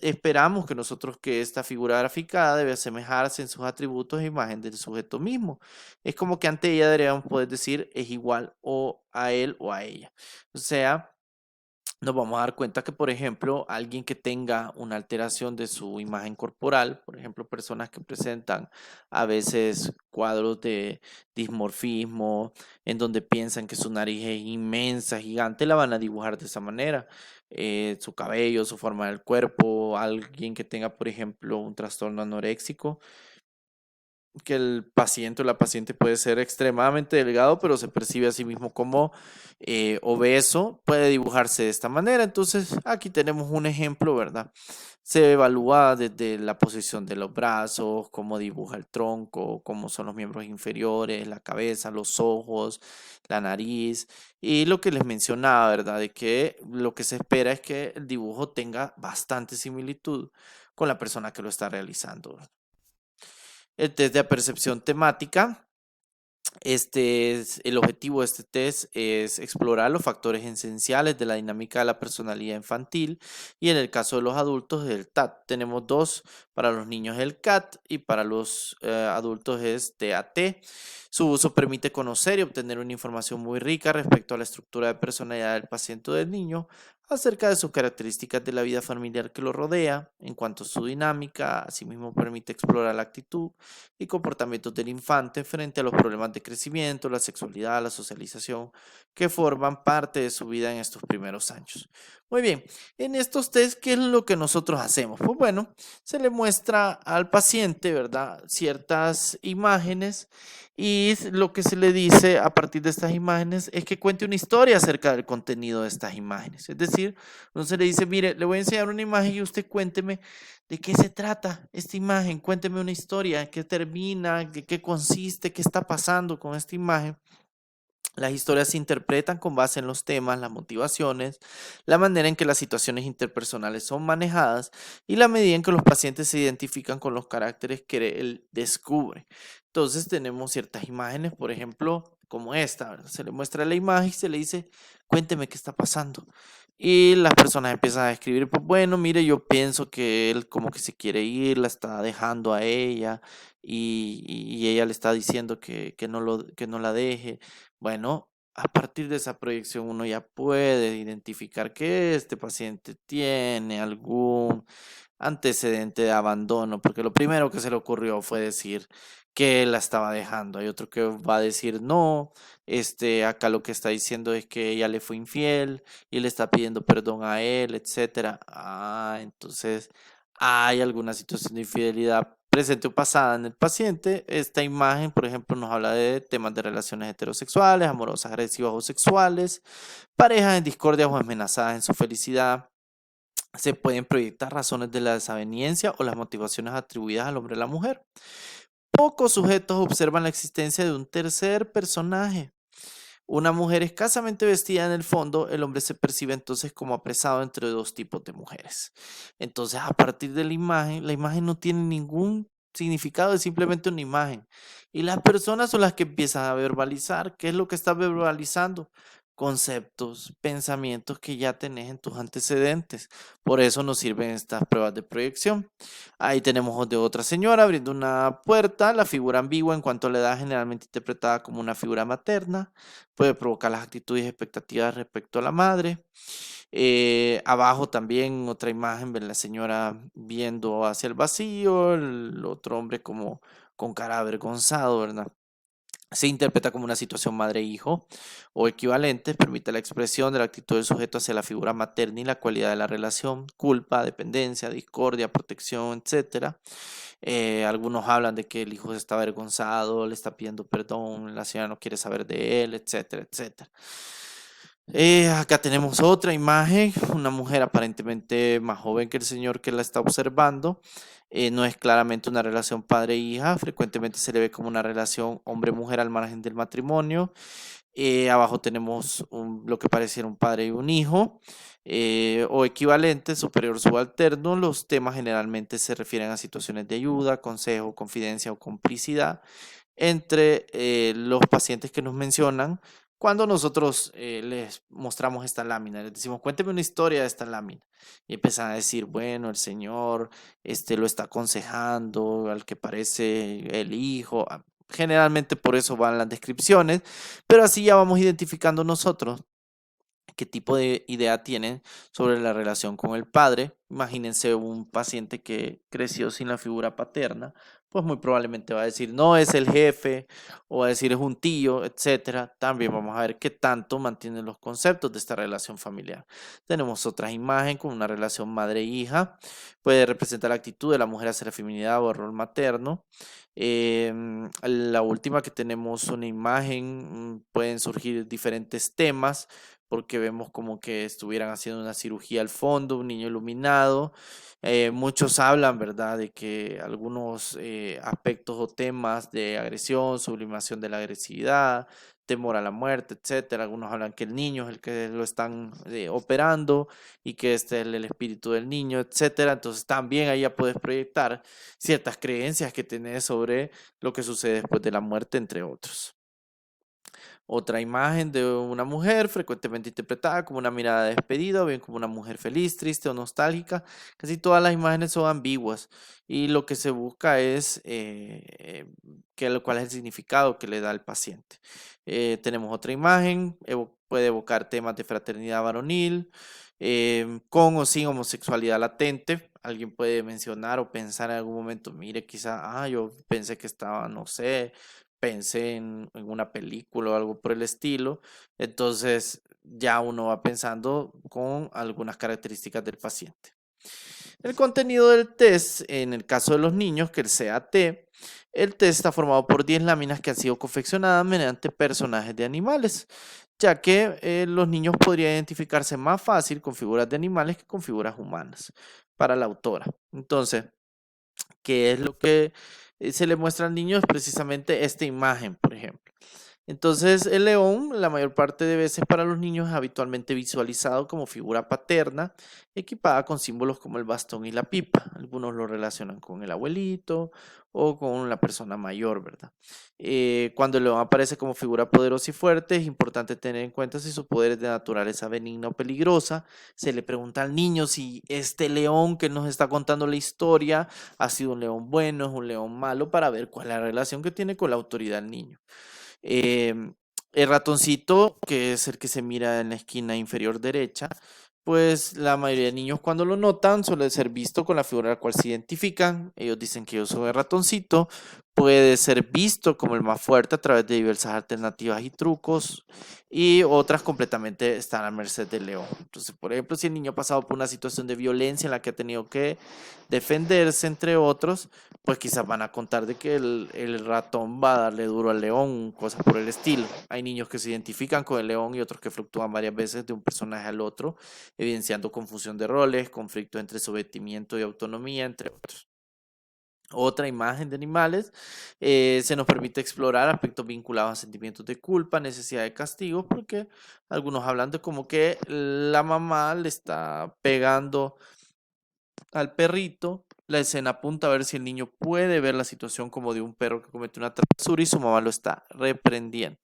esperamos que nosotros que esta figura graficada debe asemejarse en sus atributos e imagen del sujeto mismo. Es como que ante ella deberíamos poder decir es igual o a él o a ella. O sea, nos vamos a dar cuenta que, por ejemplo, alguien que tenga una alteración de su imagen corporal, por ejemplo, personas que presentan a veces cuadros de dismorfismo, en donde piensan que su nariz es inmensa, gigante, la van a dibujar de esa manera. Su cabello, su forma del cuerpo, alguien que tenga, por ejemplo, un trastorno anoréxico, que el paciente o la paciente puede ser extremadamente delgado, pero se percibe a sí mismo como obeso, puede dibujarse de esta manera. Entonces, aquí tenemos un ejemplo, ¿verdad? Se evalúa desde la posición de los brazos, cómo dibuja el tronco, cómo son los miembros inferiores, la cabeza, los ojos, la nariz y lo que les mencionaba, ¿verdad? De que lo que se espera es que el dibujo tenga bastante similitud con la persona que lo está realizando. El test de percepción temática. El objetivo de este test es explorar los factores esenciales de la dinámica de la personalidad infantil y en el caso de los adultos el TAT. Tenemos dos, para los niños el CAT y para los adultos es TAT. Su uso permite conocer y obtener una información muy rica respecto a la estructura de personalidad del paciente o del niño, acerca de sus características de la vida familiar que lo rodea, en cuanto a su dinámica. Asimismo permite explorar la actitud y comportamientos del infante frente a los problemas de crecimiento, la sexualidad, la socialización, que forman parte de su vida en estos primeros años. Muy bien, en estos test, ¿qué es lo que nosotros hacemos? Pues bueno, se le muestra al paciente, ¿verdad?, ciertas imágenes y lo que se le dice a partir de estas imágenes es que cuente una historia acerca del contenido de estas imágenes. Es decir, uno se le dice, mire, le voy a enseñar una imagen y usted cuénteme ¿de qué se trata esta imagen? Cuénteme una historia, ¿qué termina? ¿Qué consiste? ¿Qué está pasando con esta imagen? Las historias se interpretan con base en los temas, las motivaciones, la manera en que las situaciones interpersonales son manejadas y la medida en que los pacientes se identifican con los caracteres que él descubre. Entonces tenemos ciertas imágenes, por ejemplo, como esta, ¿verdad? Se le muestra la imagen y se le dice, cuénteme qué está pasando. Y las personas empiezan a escribir, pues bueno, mire, yo pienso que él como que se quiere ir, la está dejando a ella y ella le está diciendo que no la deje. Bueno, a partir de esa proyección uno ya puede identificar que este paciente tiene algún antecedente de abandono, porque lo primero que se le ocurrió fue decir que él la estaba dejando. Hay otro que va a decir, no, acá lo que está diciendo es que ella le fue infiel y le está pidiendo perdón a él, etcétera. Entonces hay alguna situación de infidelidad presente o pasada en el paciente. Esta imagen, por ejemplo, nos habla de temas de relaciones heterosexuales, amorosas, agresivas o sexuales, parejas en discordia o amenazadas en su felicidad, Se pueden proyectar razones de la desaveniencia o las motivaciones atribuidas al hombre y a la mujer. Pocos sujetos observan la existencia de un tercer personaje. Una mujer escasamente vestida en el fondo, el hombre se percibe entonces como apresado entre dos tipos de mujeres. Entonces, a partir de la imagen no tiene ningún significado, es simplemente una imagen. Y las personas son las que empiezan a verbalizar. ¿Qué es lo que estás verbalizando? Conceptos, pensamientos que ya tenés en tus antecedentes. Por eso nos sirven estas pruebas de proyección. Ahí tenemos de otra señora abriendo una puerta, la figura ambigua en cuanto a la edad generalmente interpretada como una figura materna, puede provocar las actitudes y expectativas respecto a la madre. Abajo también otra imagen de la señora viendo hacia el vacío, el otro hombre como con cara avergonzado, ¿verdad? Se interpreta como una situación madre-hijo o equivalente, permite la expresión de la actitud del sujeto hacia la figura materna y la cualidad de la relación, culpa, dependencia, discordia, protección, etcétera. Algunos hablan de que el hijo está avergonzado, le está pidiendo perdón, la señora no quiere saber de él, etcétera, etcétera. Acá tenemos otra imagen, una mujer aparentemente más joven que el señor que la está observando. No es claramente una relación padre-hija, frecuentemente se le ve como una relación hombre-mujer al margen del matrimonio. Abajo tenemos lo que pareciera un padre y un hijo, o equivalente, superior subalterno. Los temas generalmente se refieren a situaciones de ayuda, consejo, confidencia o complicidad entre los pacientes que nos mencionan cuando nosotros les mostramos esta lámina. Les decimos, cuénteme una historia de esta lámina. Y empiezan a decir, bueno, el señor lo está aconsejando, al que parece el hijo. Generalmente por eso van las descripciones, pero así ya vamos identificando nosotros qué tipo de idea tienen sobre la relación con el padre. Imagínense un paciente que creció sin la figura paterna, pues muy probablemente va a decir, no, es el jefe, o va a decir, es un tío, etcétera. También vamos a ver qué tanto mantienen los conceptos de esta relación familiar. Tenemos otra imagen con una relación madre-hija. Puede representar la actitud de la mujer hacia la feminidad o el rol materno. La última que tenemos una imagen, pueden surgir diferentes temas porque vemos como que estuvieran haciendo una cirugía al fondo, un niño iluminado. Muchos hablan, ¿verdad?, de que algunos aspectos o temas de agresión, sublimación de la agresividad, temor a la muerte, etcétera. Algunos hablan que el niño es el que lo están operando y que este es el espíritu del niño, etcétera. Entonces también ahí ya puedes proyectar ciertas creencias que tenés sobre lo que sucede después de la muerte, entre otros. Otra imagen de una mujer frecuentemente interpretada como una mirada de despedida o bien como una mujer feliz, triste o nostálgica. Casi todas las imágenes son ambiguas y lo que se busca es cuál es el significado que le da el paciente. Tenemos otra imagen, puede evocar temas de fraternidad varonil, con o sin homosexualidad latente. Alguien puede mencionar o pensar en algún momento, mire, quizá, yo pensé que estaba, no sé, pensé en una película o algo por el estilo. Entonces ya uno va pensando con algunas características del paciente. El contenido del test, en el caso de los niños, que el CAT, el test está formado por 10 láminas que han sido confeccionadas mediante personajes de animales, ya que los niños podrían identificarse más fácil con figuras de animales que con figuras humanas para la autora. Entonces, ¿qué es lo que se le muestra al niño? Es precisamente esta imagen, por ejemplo. Entonces, el león, la mayor parte de veces para los niños, es habitualmente visualizado como figura paterna, equipada con símbolos como el bastón y la pipa. Algunos lo relacionan con el abuelito o con la persona mayor, ¿verdad? Cuando el león aparece como figura poderosa y fuerte, es importante tener en cuenta si su poder es de naturaleza benigna o peligrosa. Se le pregunta al niño si este león que nos está contando la historia ha sido un león bueno, es un león malo, para ver cuál es la relación que tiene con la autoridad del niño. El ratoncito, que es el que se mira en la esquina inferior derecha, pues la mayoría de niños cuando lo notan suele ser visto con la figura a la cual se identifican. Ellos dicen que yo soy el ratoncito. Puede ser visto como el más fuerte a través de diversas alternativas y trucos, y otras completamente están a merced del león. Entonces, por ejemplo, si el niño ha pasado por una situación de violencia en la que ha tenido que defenderse, entre otros, pues quizás van a contar de que el ratón va a darle duro al león, cosas por el estilo. Hay niños que se identifican con el león y otros que fluctúan varias veces de un personaje al otro evidenciando confusión de roles, conflicto entre sometimiento y autonomía, entre otros. Otra imagen de animales, se nos permite explorar aspectos vinculados a sentimientos de culpa, necesidad de castigo, porque algunos hablan de como que la mamá le está pegando al perrito. La escena apunta a ver si el niño puede ver la situación como de un perro que comete una travesura y su mamá lo está reprendiendo.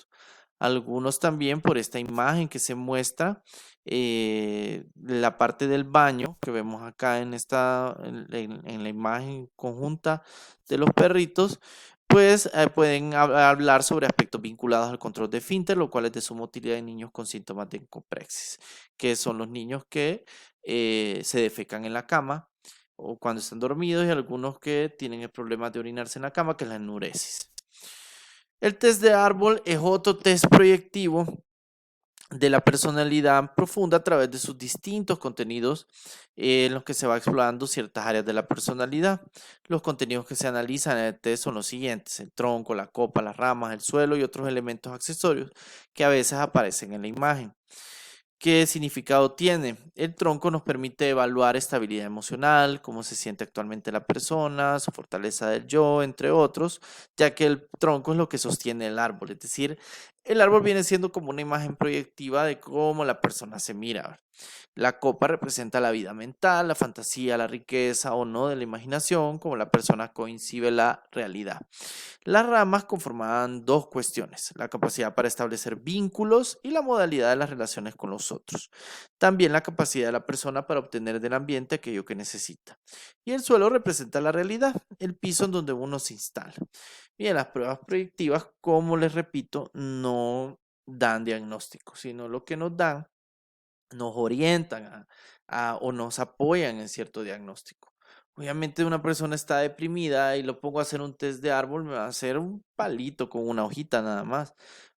Algunos también por esta imagen que se muestra, la parte del baño que vemos acá en la imagen conjunta de los perritos, pues pueden hablar sobre aspectos vinculados al control de esfínter, lo cual es de suma utilidad en niños con síntomas de encoprexis, que son los niños que se defecan en la cama o cuando están dormidos, y algunos que tienen el problema de orinarse en la cama, que es la enuresis. El test de árbol es otro test proyectivo de la personalidad profunda a través de sus distintos contenidos, en los que se va explorando ciertas áreas de la personalidad. Los contenidos que se analizan en el test son los siguientes: el tronco, la copa, las ramas, el suelo y otros elementos accesorios que a veces aparecen en la imagen. ¿Qué significado tiene? El tronco nos permite evaluar estabilidad emocional, cómo se siente actualmente la persona, su fortaleza del yo, entre otros, ya que el tronco es lo que sostiene el árbol. Es decir, el árbol viene siendo como una imagen proyectiva de cómo la persona se mira. La copa representa la vida mental, la fantasía, la riqueza o no de la imaginación, como la persona coincide la realidad. Las ramas conformaban dos cuestiones: la capacidad para establecer vínculos y la modalidad de las relaciones con los otros. También la capacidad de la persona para obtener del ambiente aquello que necesita. Y el suelo representa la realidad, el piso en donde uno se instala. Bien, las pruebas proyectivas, como les repito, no dan diagnóstico, sino lo que nos dan, nos orientan o nos apoyan en cierto diagnóstico. Obviamente una persona está deprimida y lo pongo a hacer un test de árbol, me va a hacer un palito con una hojita nada más.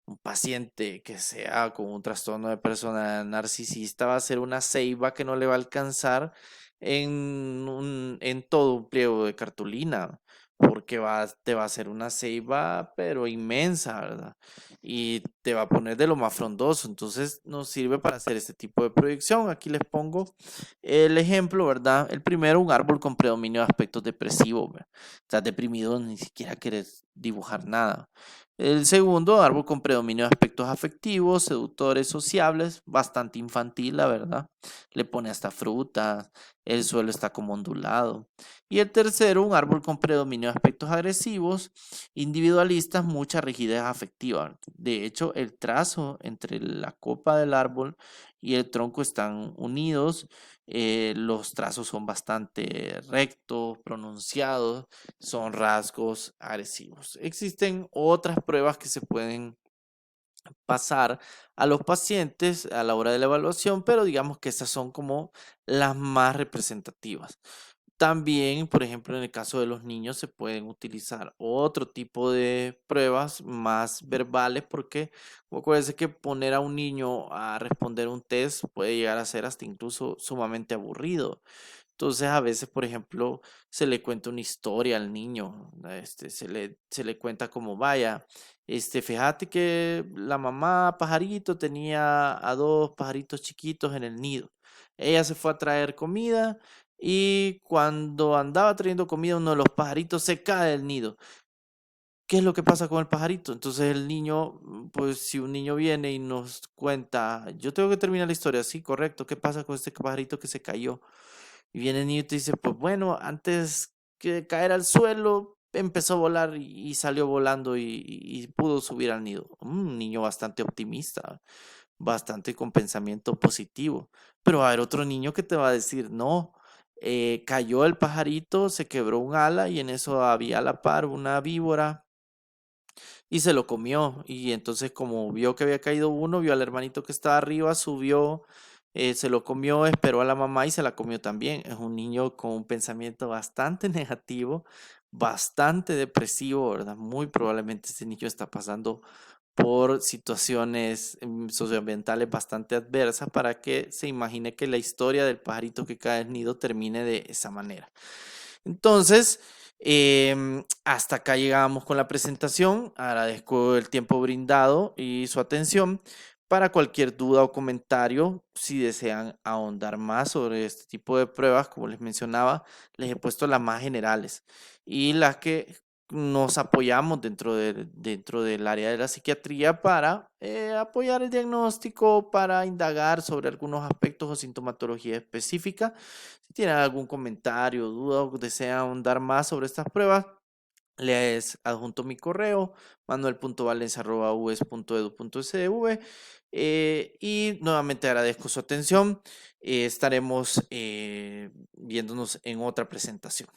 Un paciente que sea con un trastorno de persona narcisista va a hacer una ceiba que no le va a alcanzar en todo un pliego de cartulina, porque te va a hacer una ceiba pero inmensa, ¿verdad? Y te va a poner de lo más frondoso. Entonces nos sirve para hacer este tipo de proyección. Aquí les pongo el ejemplo, ¿verdad? El primero, un árbol con predominio de aspectos depresivos, ¿verdad? Estás deprimido, ni siquiera quieres dibujar nada. El segundo, árbol con predominio de aspectos afectivos, seductores, sociables, bastante infantil, la verdad. Le pone hasta frutas, el suelo está como ondulado. Y el tercero, un árbol con predominio de aspectos agresivos, individualistas, mucha rigidez afectiva. De hecho, el trazo entre la copa del árbol y el tronco están unidos. Los trazos son bastante rectos, pronunciados, son rasgos agresivos. Existen otras pruebas que se pueden pasar a los pacientes a la hora de la evaluación, pero digamos que estas son como las más representativas. También, por ejemplo, en el caso de los niños se pueden utilizar otro tipo de pruebas más verbales, porque acuérdense que poner a un niño a responder un test puede llegar a ser hasta incluso sumamente aburrido. Entonces, a veces, por ejemplo, se le cuenta una historia al niño, se le cuenta como: vaya, fíjate que la mamá pajarito tenía a dos pajaritos chiquitos en el nido. Ella se fue a traer comida y cuando andaba trayendo comida, uno de los pajaritos se cae del nido. ¿Qué es lo que pasa con el pajarito? Entonces el niño, pues si un niño viene y nos cuenta: yo tengo que terminar la historia, sí, correcto, ¿qué pasa con este pajarito que se cayó? Y viene el niño y te dice: pues bueno, antes que caer al suelo, empezó a volar y salió volando y pudo subir al nido. Un niño bastante optimista, bastante con pensamiento positivo. Pero va a haber otro niño que te va a decir: no, cayó el pajarito, se quebró un ala y en eso había a la par una víbora y se lo comió. Y entonces, como vio que había caído uno, vio al hermanito que estaba arriba, subió, se lo comió, esperó a la mamá y se la comió también. Es un niño con un pensamiento bastante negativo, bastante depresivo, ¿verdad? Muy probablemente este niño está pasando por situaciones socioambientales bastante adversas para que se imagine que la historia del pajarito que cae del nido termine de esa manera. Entonces, hasta acá llegamos con la presentación. Agradezco el tiempo brindado y su atención. Para cualquier duda o comentario, si desean ahondar más sobre este tipo de pruebas, como les mencionaba, les he puesto las más generales y las que nos apoyamos dentro del área de la psiquiatría para apoyar el diagnóstico, para indagar sobre algunos aspectos o sintomatología específica. Si tienen algún comentario, duda o desean ahondar más sobre estas pruebas, les adjunto mi correo, manuel.valencia@us.edu.sv, y nuevamente agradezco su atención. Estaremos viéndonos en otra presentación.